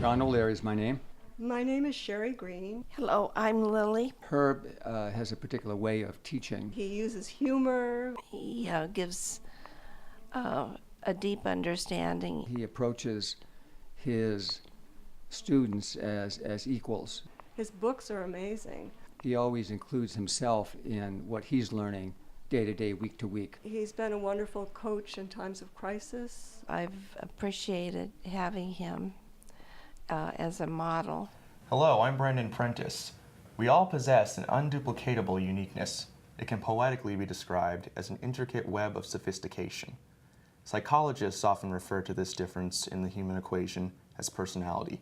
John O'Leary is my name. My name is Sherry Green. Hello, I'm Lily. Herb has a particular way of teaching. He uses humor. He gives a deep understanding. He approaches his students as equals. His books are amazing. He always includes himself in what he's learning day to day, week to week. He's been a wonderful coach in times of crisis. I've appreciated having him as a model. Hello, I'm Brandon Prentiss. We all possess an unduplicatable uniqueness. It can poetically be described as an intricate web of sophistication. Psychologists often refer to this difference in the human equation as personality.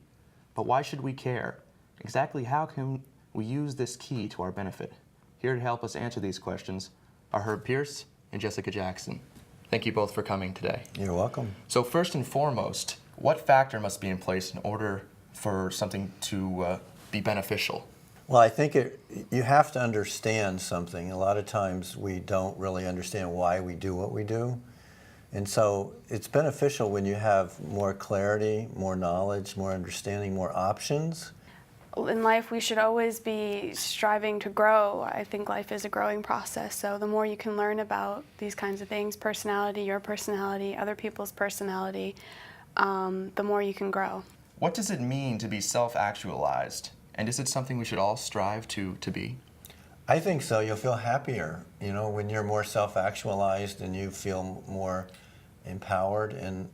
But why should we care? Exactly how can we use this key to our benefit? Here to help us answer these questions are Herb Pierce and Jessica Jackson. Thank you both for coming today. You're welcome. So first and foremost, what factor must be in place in order for something to be beneficial? Well, I think you have to understand something. A lot of times we don't really understand why we do what we do. And so it's beneficial when you have more clarity, more knowledge, more understanding, more options. In life, we should always be striving to grow. I think life is a growing process, so the more you can learn about these kinds of things, personality, your personality, other people's personality, the more you can grow. What does it mean to be self-actualized? And is it something we should all strive to be? I think so. You'll feel happier, when you're more self-actualized and you feel more empowered and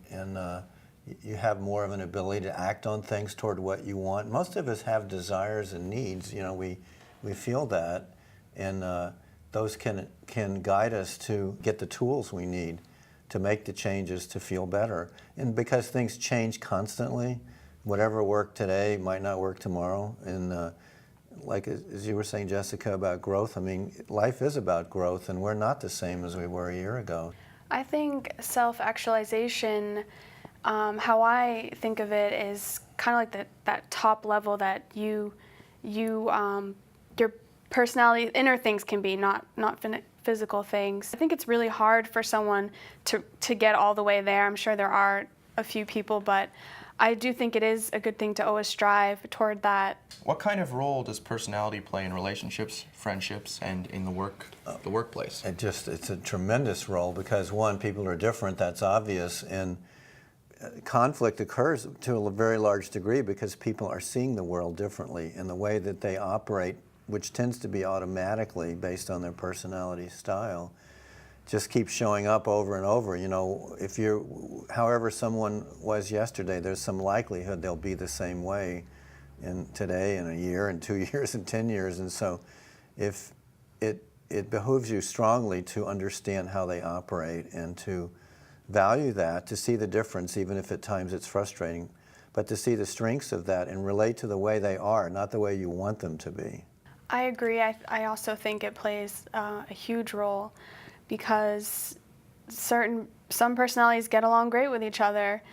you have more of an ability to act on things toward what you want. Most of us have desires and needs. We feel that, and those can guide us to get the tools we need to make the changes to feel better. And because things change constantly, whatever worked today might not work tomorrow. And like as you were saying, Jessica, about growth, I mean, life is about growth, and we're not the same as we were a year ago. I think self-actualization, how I think of it, is kind of like that top level that your personality, inner things can be, not physical things. I think it's really hard for someone to get all the way there. I'm sure there are a few people, but I do think it is a good thing to always strive toward that. What kind of role does personality play in relationships, friendships, and in the workplace? It's a tremendous role because, one, people are different, that's obvious, and conflict occurs to a very large degree because people are seeing the world differently, and the way that they operate, which tends to be automatically based on their personality style, just keeps showing up over and over. If however someone was yesterday, there's some likelihood they'll be the same way today, in a year, and 2 years, and 10 years. And so if it behooves you strongly to understand how they operate and to value that, to see the difference, even if at times it's frustrating, but to see the strengths of that and relate to the way they are, not the way you want them to be. I agree. I also think it plays a huge role because some personalities get along great with each other,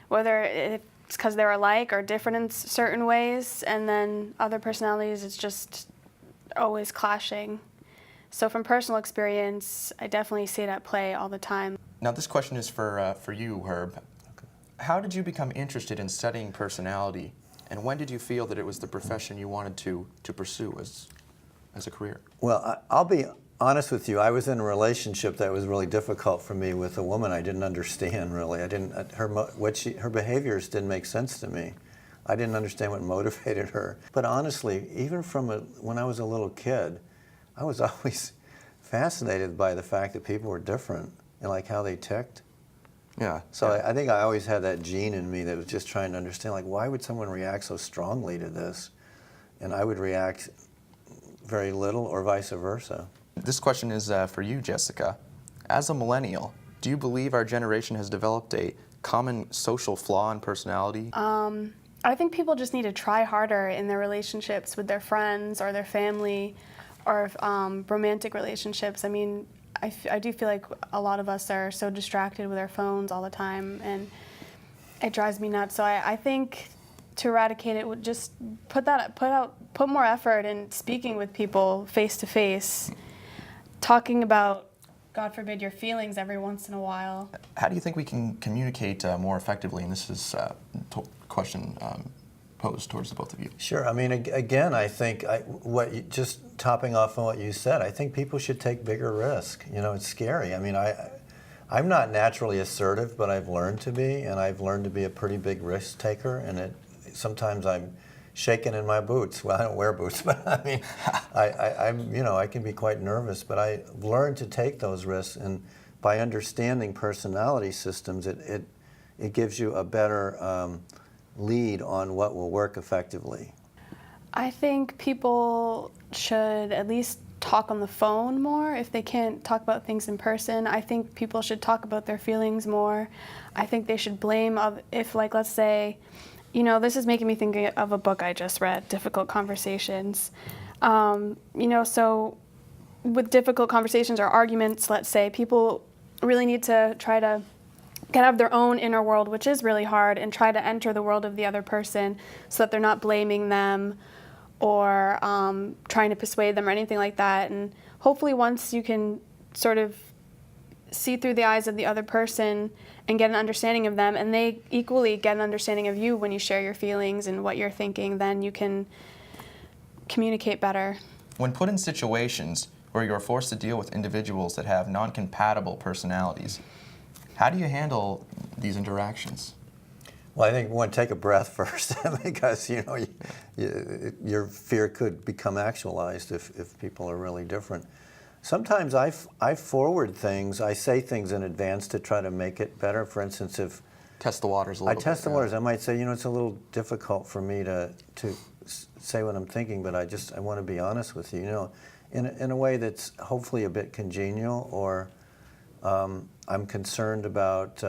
whether it's because they're alike or different in certain ways, and then other personalities, it's just always clashing. So from personal experience, I definitely see it at play all the time. Now this question is for you, Herb. Okay. How did you become interested in studying personality, and when did you feel that it was the profession you wanted to pursue as a career? Well, I'll be honest with you. I was in a relationship that was really difficult for me with a woman I didn't understand, really. Her behaviors didn't make sense to me. I didn't understand what motivated her. But honestly, even when I was a little kid, I was always fascinated by the fact that people were different and like how they ticked. Yeah. So I think I always had that gene in me that was just trying to understand, like, why would someone react so strongly to this? And I would react very little, or vice versa. This question is for you, Jessica. As a millennial, do you believe our generation has developed a common social flaw in personality? I think people just need to try harder in their relationships with their friends or their family or romantic relationships. I mean, I do feel like a lot of us are so distracted with our phones all the time, and it drives me nuts. So I think to eradicate it would just put more effort in speaking with people face to face, talking about, God forbid, your feelings every once in a while. How do you think we can communicate more effectively? And this is a question pose towards the both of you? Sure. I mean, again, I think just topping off on what you said, I think people should take bigger risk. You know, it's scary. I mean, I'm not naturally assertive, but I've learned to be, and I've learned to be a pretty big risk taker. And sometimes I'm shaking in my boots. Well, I don't wear boots, but I mean, I can be quite nervous. But I learned to take those risks, and by understanding personality systems, it gives you a better lead on what will work effectively. I think people should at least talk on the phone more if they can't talk about things in person. I think people should talk about their feelings more. I think they should blame if, like, let's say, you know, this is making me think of a book I just read, Difficult Conversations. You know, so with difficult conversations or arguments, let's say, people really need to try to get out of their own inner world, which is really hard, and try to enter the world of the other person so that they're not blaming them or trying to persuade them or anything like that. And hopefully once you can sort of see through the eyes of the other person and get an understanding of them, and they equally get an understanding of you when you share your feelings and what you're thinking, then you can communicate better. When put in situations where you're forced to deal with individuals that have non-compatible personalities, how do you handle these interactions? Well, I think you want to take a breath first because, you know, your fear could become actualized if people are really different. Sometimes I forward things, I say things in advance to try to make it better. For instance, if Test the waters a little bit. I test the waters, I might say, you know, it's a little difficult for me to say what I'm thinking, but I want to be honest with you, you know, in a way that's hopefully a bit congenial, or I'm concerned about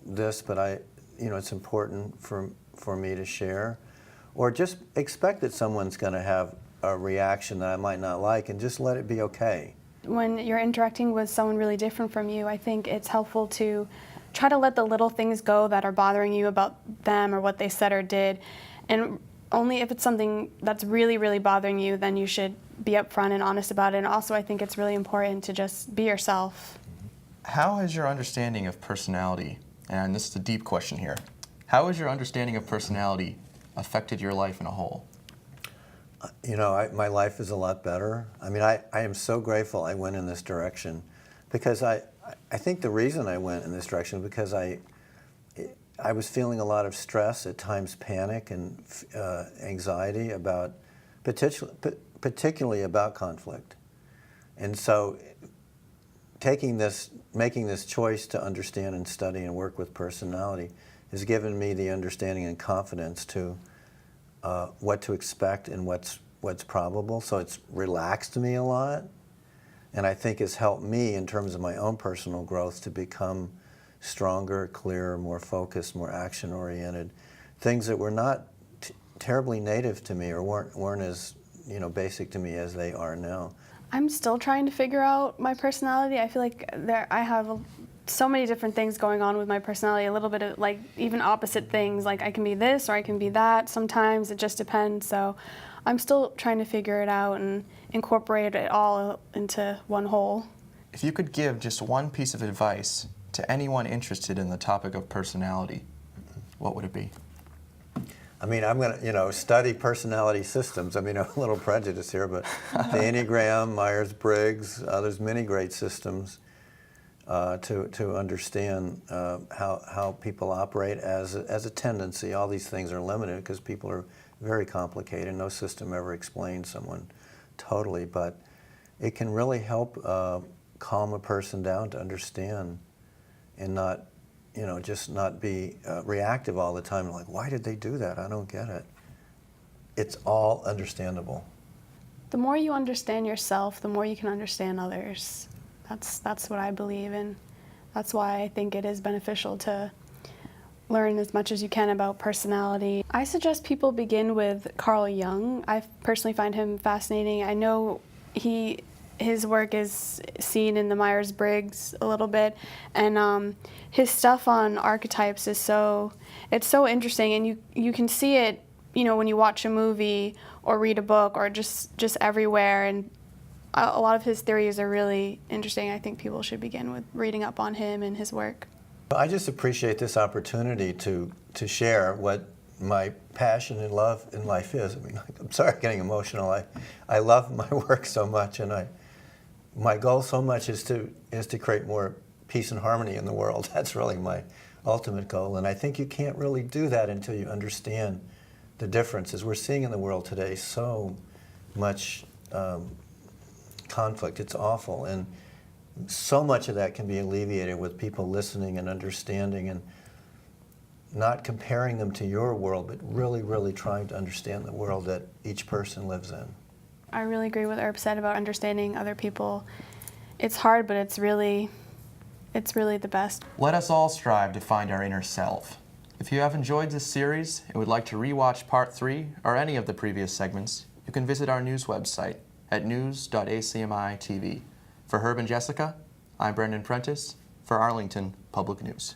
this, but you know, it's important for me to share, or just expect that someone's going to have a reaction that I might not like, and just let it be okay. When you're interacting with someone really different from you, I think it's helpful to try to let the little things go that are bothering you about them or what they said or did, and only if it's something that's really, really bothering you, then you should be upfront and honest about it. And also, I think it's really important to just be yourself. How has your understanding of personality, and this is a deep question here, how has your understanding of personality affected your life in a whole? You know, my life is a lot better. I mean, I am so grateful I went in this direction, because I think the reason I went in this direction is because I was feeling a lot of stress, at times panic and anxiety about, particularly about conflict. And so making this choice to understand and study and work with personality has given me the understanding and confidence to what to expect and what's probable. So it's relaxed me a lot, and I think it's helped me in terms of my own personal growth to become stronger, clearer, more focused, more action-oriented. Things that were not terribly native to me or weren't as, you know, basic to me as they are now. I'm still trying to figure out my personality. I feel like I have so many different things going on with my personality, a little bit of, like, even opposite things. Like, I can be this or I can be that. Sometimes it just depends. So I'm still trying to figure it out and incorporate it all into one whole. If you could give just one piece of advice to anyone interested in the topic of personality, what would it be? I mean, I'm going to, you know, study personality systems. I mean, I'm a little prejudiced here, but the Enneagram, Myers-Briggs, there's many great systems to understand how people operate as a tendency. All these things are limited because people are very complicated. No system ever explains someone totally, but it can really help calm a person down to understand and not, you know, just not be reactive all the time. Like, why did they do that? I don't get it. It's all understandable. The more you understand yourself, the more you can understand others. That's what I believe in. That's why I think it is beneficial to learn as much as you can about personality. I suggest people begin with Carl Jung. I personally find him fascinating. I know his work is seen in the Myers-Briggs a little bit, and his stuff on archetypes is so interesting, and you can see it, you know, when you watch a movie or read a book or just everywhere, and a lot of his theories are really interesting. I think people should begin with reading up on him and his work. I just appreciate this opportunity to share what my passion and love in life is. I mean, I'm sorry, getting emotional. I love my work so much, and my goal so much is to create more peace and harmony in the world. That's really my ultimate goal, and I think you can't really do that until you understand the differences we're seeing in the world today. So much conflict. It's awful, and so much of that can be alleviated with people listening and understanding and not comparing them to your world, but really, really trying to understand the world that each person lives in. I really agree with what Herb said about understanding other people. It's hard, but it's really the best. Let us all strive to find our inner self. If you have enjoyed this series and would like to rewatch Part 3 or any of the previous segments, you can visit our news website at news.acmi.tv. For Herb and Jessica, I'm Brandon Prentiss for Arlington Public News.